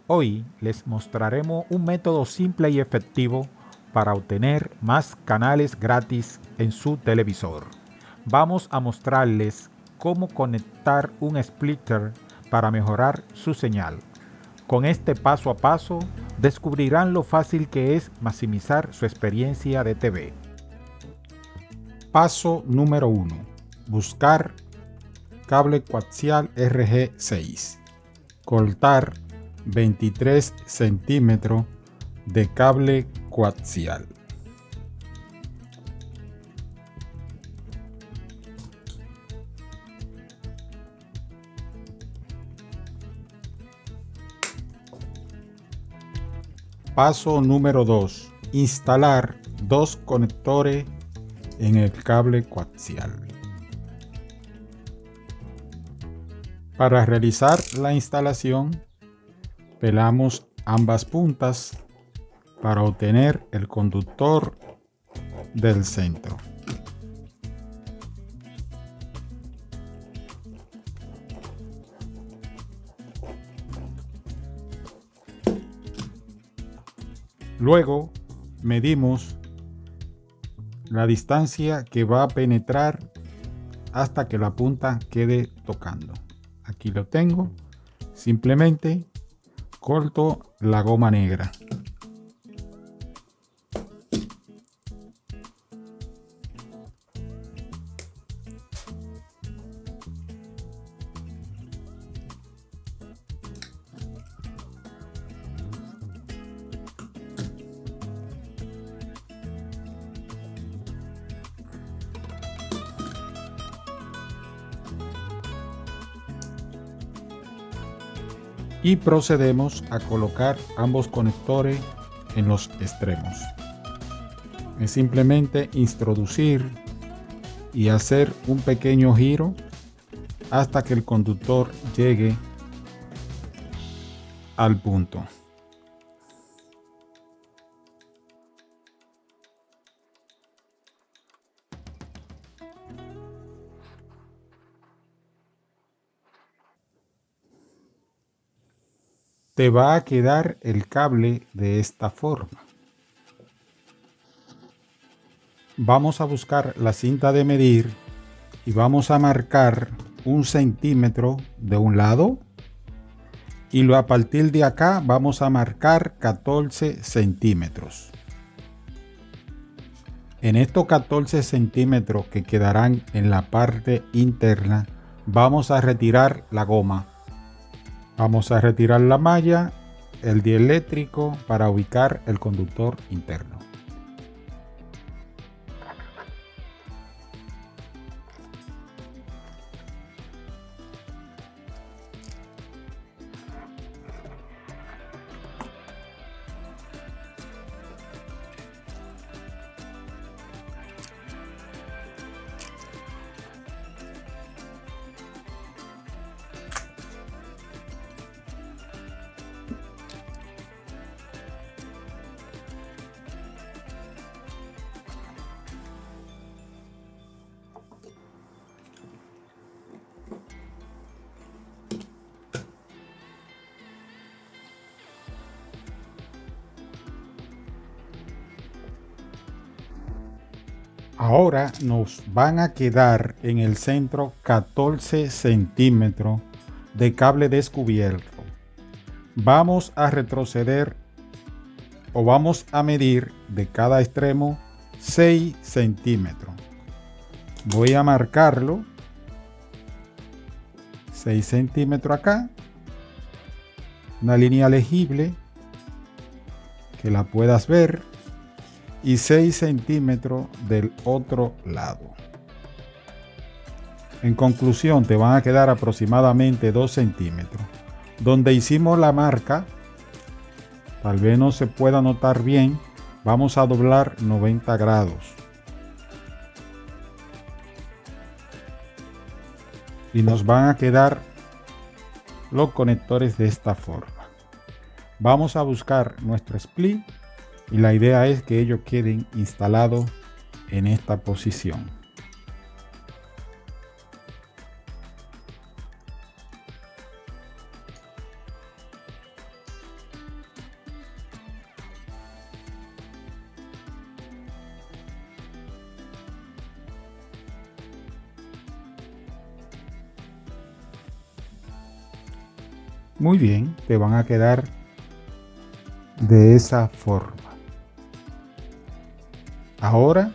Hoy les mostraremos un método simple y efectivo para obtener más canales gratis en su televisor. Vamos a mostrarles cómo conectar un splitter para mejorar su señal. Con este paso a paso descubrirán lo fácil que es maximizar su experiencia de TV. Paso número 1. Buscar cable coaxial RG6. Cortar 23 centímetros de cable coaxial. Paso número 2. Instalar dos conectores en el cable coaxial. Para realizar la instalación, pelamos ambas puntas para obtener el conductor del centro. Luego medimos la distancia que va a penetrar hasta que la punta quede tocando. Aquí lo tengo. Simplemente corto la goma negra. Y procedemos a colocar ambos conectores en los extremos. Es simplemente introducir y hacer un pequeño giro hasta que el conductor llegue al punto. Te va a quedar el cable de esta forma. Vamos a buscar la cinta de medir y vamos a marcar 1 centímetro de un lado y a partir de acá vamos a marcar 14 centímetros. En estos 14 centímetros que quedarán en la parte interna vamos a retirar la goma. Vamos a retirar la malla, el dieléctrico para ubicar el conductor interno. Ahora nos van a quedar en el centro 14 centímetros de cable descubierto. Vamos a retroceder o vamos a medir de cada extremo 6 centímetros. Voy a marcarlo 6 centímetros acá, una línea legible que la puedas ver, y 6 centímetros del otro lado. En conclusión, te van a quedar aproximadamente 2 centímetros. Donde hicimos la marca, tal vez no se pueda notar bien, vamos a doblar 90 grados. Y nos van a quedar los conectores de esta forma. Vamos a buscar nuestro split y la idea es que ellos queden instalados en esta posición. Muy bien, te van a quedar de esa forma. Ahora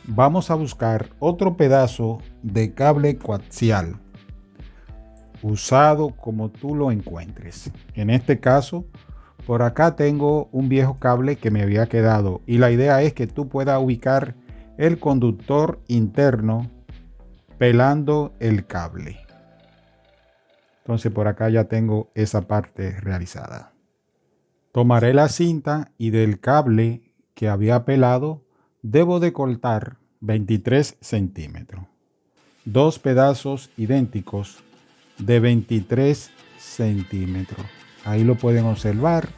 vamos a buscar otro pedazo de cable coaxial usado como tú lo encuentres. En este caso, por acá tengo un viejo cable que me había quedado y la idea es que tú puedas ubicar el conductor interno pelando el cable. Entonces por acá ya tengo esa parte realizada. Tomaré la cinta y del cable que había pelado debo de cortar 23 centímetros. Dos pedazos idénticos de 23 centímetros. Ahí lo pueden observar.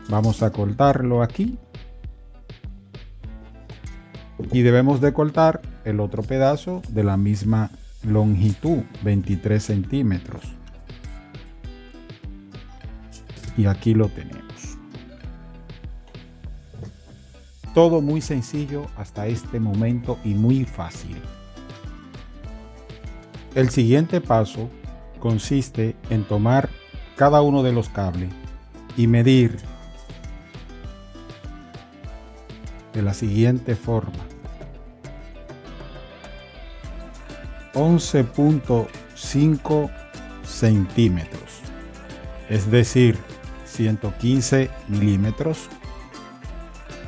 Vamos a cortarlo aquí. Y debemos de cortar el otro pedazo de la misma longitud, 23 centímetros. Y aquí lo tenemos. Todo muy sencillo hasta este momento y muy fácil. El siguiente paso consiste en tomar cada uno de los cables y medir de la siguiente forma: 11.5 centímetros, es decir, 115 milímetros.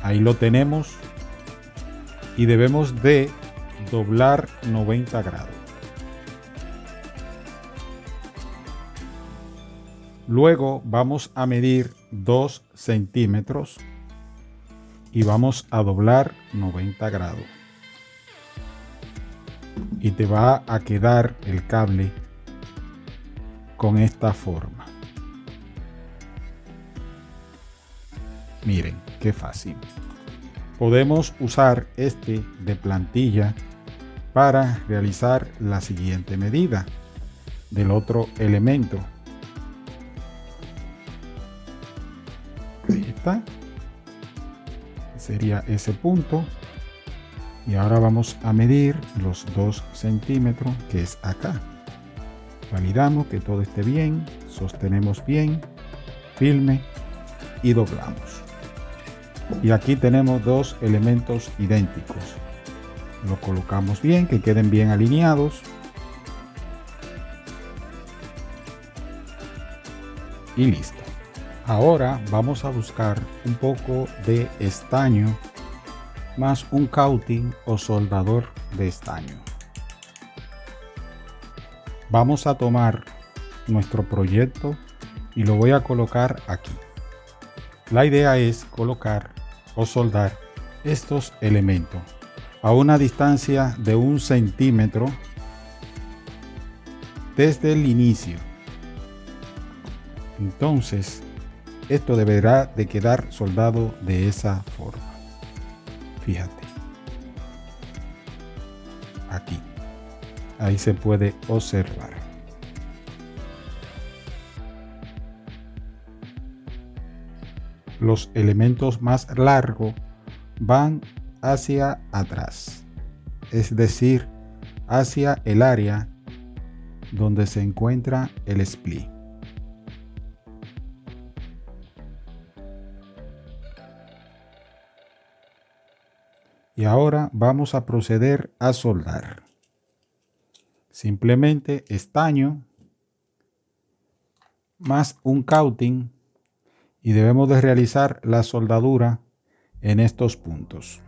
Ahí lo tenemos y debemos de doblar 90 grados. Luego vamos a medir 2 centímetros y vamos a doblar 90 grados. Y te va a quedar el cable con esta forma. Miren, qué fácil. Podemos usar este de plantilla para realizar la siguiente medida del otro elemento. Ahí está. Sería ese punto. Y ahora vamos a medir los 2 centímetros que es acá. Validamos que todo esté bien. Sostenemos bien. Firme. Y doblamos. Y aquí tenemos dos elementos idénticos. Lo colocamos bien, que queden bien alineados. Y listo. Ahora vamos a buscar un poco de estaño más un cautín o soldador de estaño. Vamos a tomar nuestro proyecto y lo voy a colocar aquí. La idea es colocar o soldar estos elementos a una distancia de 1 centímetro desde el inicio. Entonces, esto deberá de quedar soldado de esa forma. Fíjate. Aquí. Ahí se puede observar. Los elementos más largos van hacia atrás, es decir, hacia el área donde se encuentra el split. Y ahora vamos a proceder a soldar. Simplemente estaño más un cautín y debemos de realizar la soldadura en estos puntos.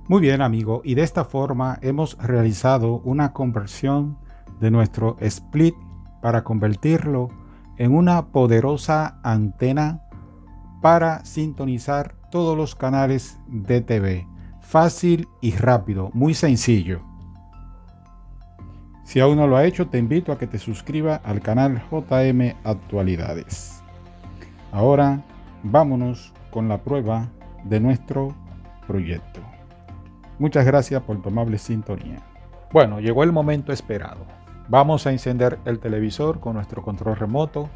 Muy bien, amigo, y de esta forma hemos realizado una conversión de nuestro split para convertirlo en una poderosa antena para sintonizar todos los canales de TV. Fácil y rápido, muy sencillo. Si aún no lo ha hecho, te invito a que te suscribas al canal JM Actualidades. Ahora vámonos con la prueba de nuestro proyecto. Muchas gracias por tu amable sintonía. Bueno, llegó el momento esperado. Vamos a encender el televisor con nuestro control remoto.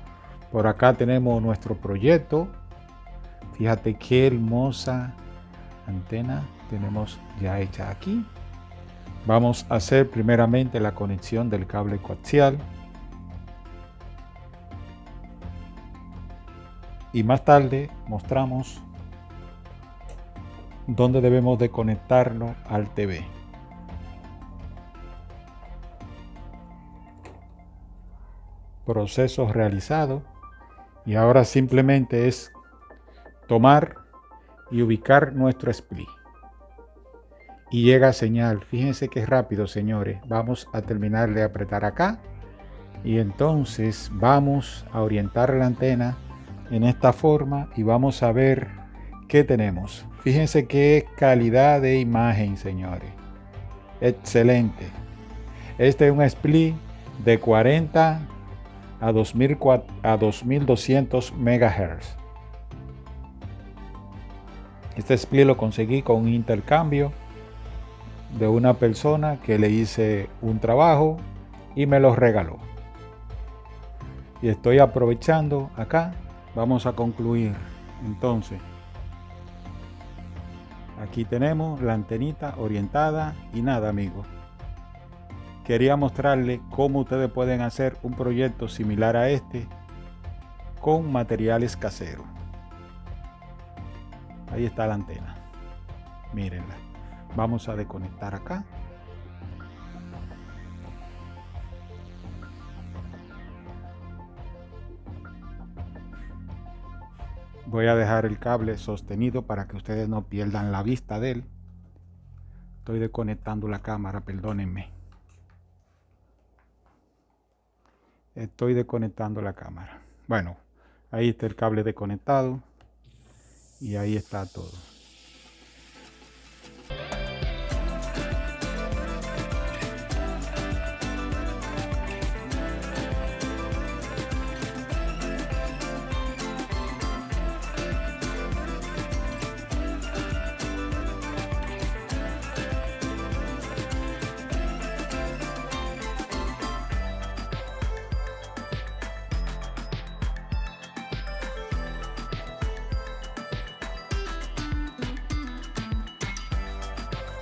Por acá tenemos nuestro proyecto. Fíjate qué hermosa antena tenemos ya hecha aquí. Vamos a hacer primeramente la conexión del cable coaxial. Y más tarde mostramos dónde debemos de conectarlo al TV. Proceso realizado. Y ahora simplemente es tomar y ubicar nuestro split. Y llega señal. Fíjense qué rápido, señores. Vamos a terminar de apretar acá. Y entonces vamos a orientar la antena en esta forma y vamos a ver qué tenemos. Fíjense qué calidad de imagen, señores. Excelente. Este es un split de 40 a 2200 MHz. Este split lo conseguí con un intercambio de una persona que le hice un trabajo y me lo regaló. Y estoy aprovechando acá. Vamos a concluir. Entonces, aquí tenemos la antenita orientada y nada, amigos. Quería mostrarles cómo ustedes pueden hacer un proyecto similar a este con materiales caseros. Ahí está la antena. Mírenla. Vamos a desconectar acá. Voy a dejar el cable sostenido para que ustedes no pierdan la vista de él. Estoy desconectando la cámara, perdónenme. Estoy desconectando la cámara. Bueno, ahí está el cable desconectado y ahí está todo.